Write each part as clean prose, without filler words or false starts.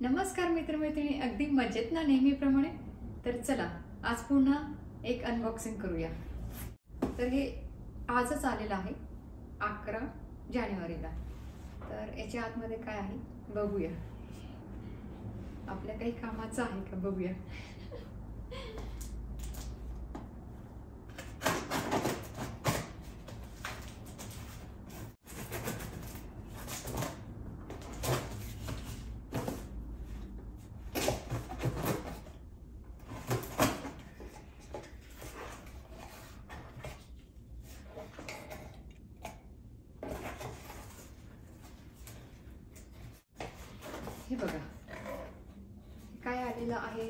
नमस्कार मित्रमैत्रिणी, अगदी मजेत ना नेहमीप्रमाणे. तर चला आज पुन्हा एक अनबॉक्सिंग करूया. तर हे आजच आलेलं आहे 11 जानेवारीला. तर याच्या आतमध्ये काय आहे बघूया. आपल्या काही कामाचं आहे का बघूया. हे बघा काय आलेलं आहे.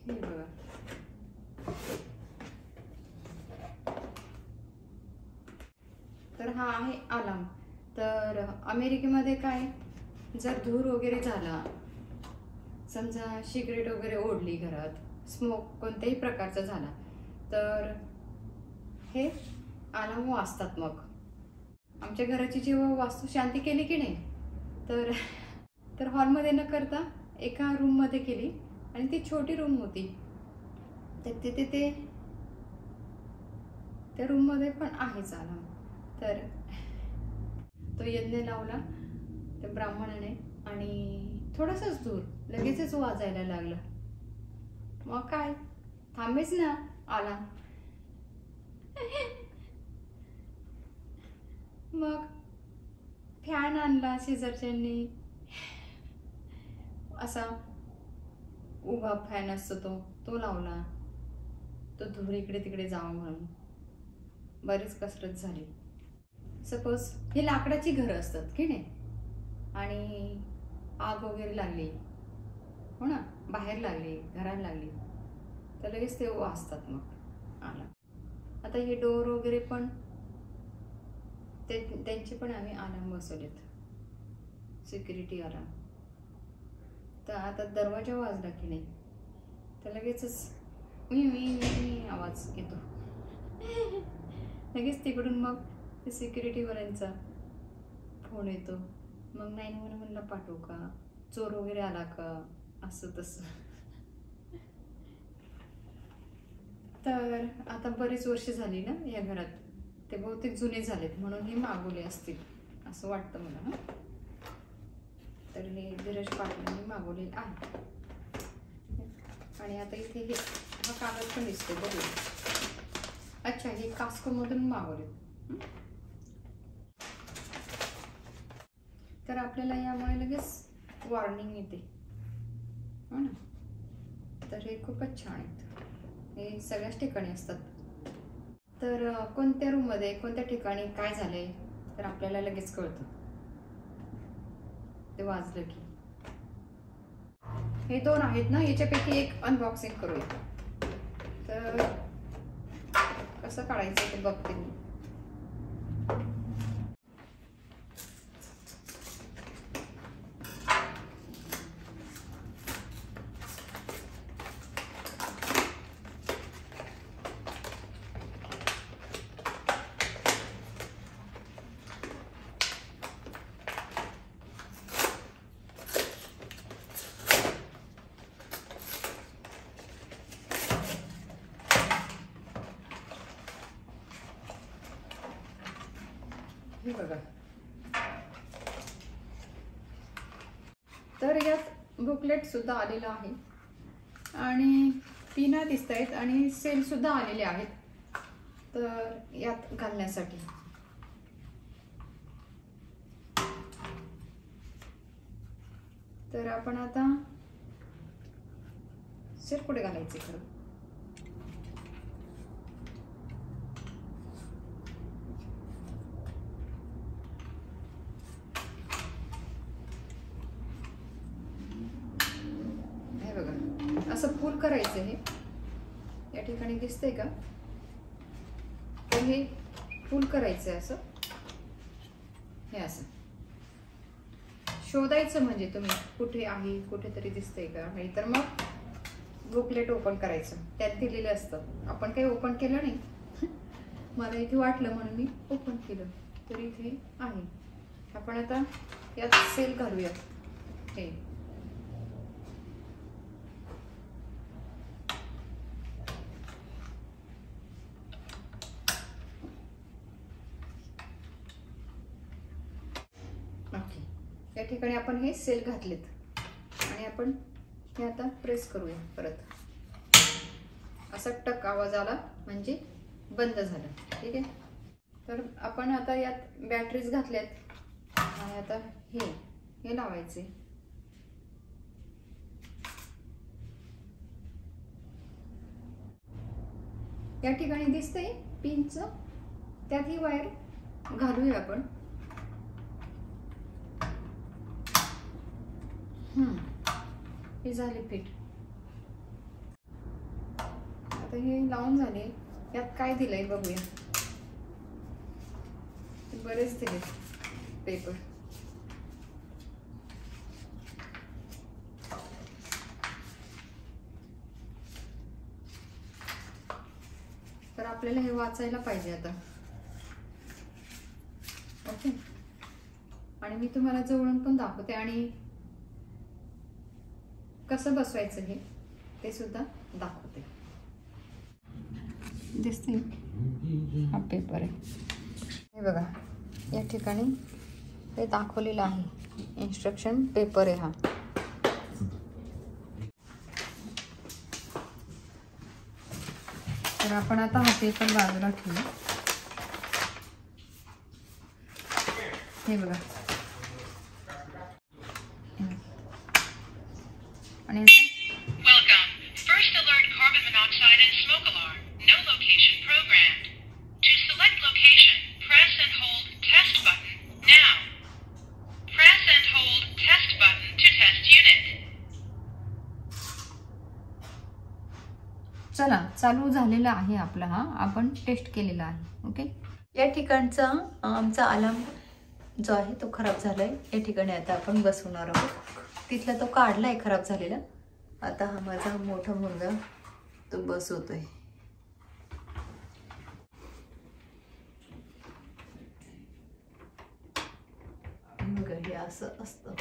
हे बघा तर हा आहे अलार्म. तर अमेरिकेमध्ये काय, जर धूर वगैरे झाला, समजा सिगरेट वगैरे ओढली घरात, स्मोक कोणत्याही प्रकारचा झाला, तर हे अलार्म वाजतात. मग आमच्या घराची जेव्हा वास्तू शांती केली की नाही, तर हॉलमध्ये न करता एका रूममध्ये केली. आणि ती छोटी रूम होती, तर तिथे त्या रूममध्ये पण आहेच अलार्म. तर तो यज्ञ लावला त्या ब्राह्मणाने आणि थोडासाच दूर लगेचच वाजायला लागला. मग काय, थांबेच ना अलार्म. मग फॅन आणला शेजारच्यांनी, असा उभा फॅन असतो तो लावला. तो धूर इकडे तिकडे जावं म्हणून बरीच कसरत झाली. सपोज हे लाकडाची घरं असतात की नाही, आणि आग वगैरे लागली, हो ना, बाहेर लागली, घरात लागली, तर लगेच ते वाजतात. मग आला. आता हे डोर वगैरे पण त्यांचे पण आम्ही अलार्म बसवलेत, सिक्युरिटी अलार्म. तर आता दरवाजा वाजला की नाही, तर लगेचच मी आवाज येतो. लगेच तिकडून मग ते सिक्युरिटीवाल्यांचा फोन येतो. मग 911ला पाठवू का, चोर वगैरे आला का, असं तसं. तर आता बरीच वर्ष झाली ना या घरात, ते बहुतेक जुने झालेत म्हणून हे मागवले असतील असं वाटतं मला. तर हे धीरज पाटलांनी मागवले आहे. आणि आता इथे हे हा कागद पण दिसतो बघूया. अच्छा, हे कास्कोमधून मागवले. तर आपल्याला यामुळे लगेच वॉर्निंग येते, हो ना. तर हे खूपच छान आहेत. हे सगळ्याच ठिकाणी असतात. तर कोणत्या रूममध्ये कोणत्या ठिकाणी काय झालंय तर आपल्याला लगेच कळतं ते वाजलं की. हे दोन आहेत ना, याच्यापैकी एक अनबॉक्सिंग करूया. तर कसं काढायचं ते बघते मी. हे बघा. तर यात बुकलेट सुद्धा आलेलं आहे आणि पिना दिसत आहेत आणि सेल सुद्धा आलेले आहेत. तर यात घालण्यासाठी तर आपण आता सेल कुठे घालायचे खरं. असं फुल करायचं. हे या ठिकाणी दिसतंय का, तर हे फुल करायचं असं. हे असं शोधायचं म्हणजे तुम्ही कुठे आहे, कुठेतरी दिसतंय का, नाही तर मग बुकलेट ओपन करायचं. त्यात दिलेलं असतं. आपण काही ओपन केलं नाही, मला इथे वाटलं म्हणून मी ओपन केलं. तर इथे आहे. आपण आता यात सेल घालूया. हे ओके, या ठिकाणी आपण हे सेल घातलेत आणि आपण हे आता प्रेस करूया. परत असा टक आवाज आला म्हणजे बंद झालं. ठीक आहे. तर आपण आता यात बॅटरीज घातल्यात आणि आता हे लावायचे. या ठिकाणी दिसतंय पिनचं, त्यात ही वायर घालूया आपण. हे झाले फिट. आता हे लावून झाले. यात काय दिलंय बघूया. बरेच दिले पेपर. तर आपल्याला हे वाचायला पाहिजे आता. ओके, आणि मी तुम्हाला जवळून पण दाखवते आणि कसं बसवायचं हे ते सुद्धा दाखवते. दिसते हा पेपर आहे. हे बघा, या ठिकाणी हे दाखवलेलं आहे. इन्स्ट्रक्शन पेपर आहे हा. तर आपण आता हा पेपर बाजूला ठेवू. हे बघा, आणि Welcome. First alert carbon monoxide and smoke alarm. No location programmed. To select location, press and hold test button now. Press and hold test button to test unit. चला, चालू झालेला आहे आपला. हा आपण टेस्ट केलेला आहे. ओके, या ठिकाणचा आमचा अलार्म जो आहे तो खराब झालाय. या ठिकाणी आता आपण बसवणार आहोत. तिथला तो काढलाय खराब झालेला. आता हा माझा मोठा मुलगा तो बसवतोय. मग हे असं असतं.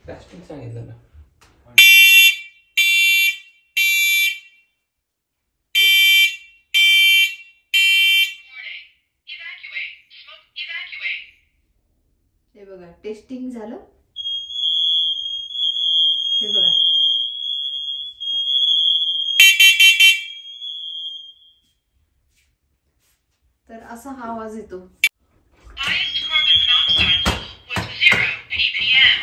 प्लास्टिक सांगितलं ना. हे बघा, टेस्टिंग झालं. हे बघा, तर असा हा आवाज येतो. Highest carbon monoxide level was 0 ppm.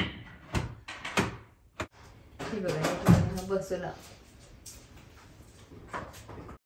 हे बघा, या ठिकाणी हा बसवला.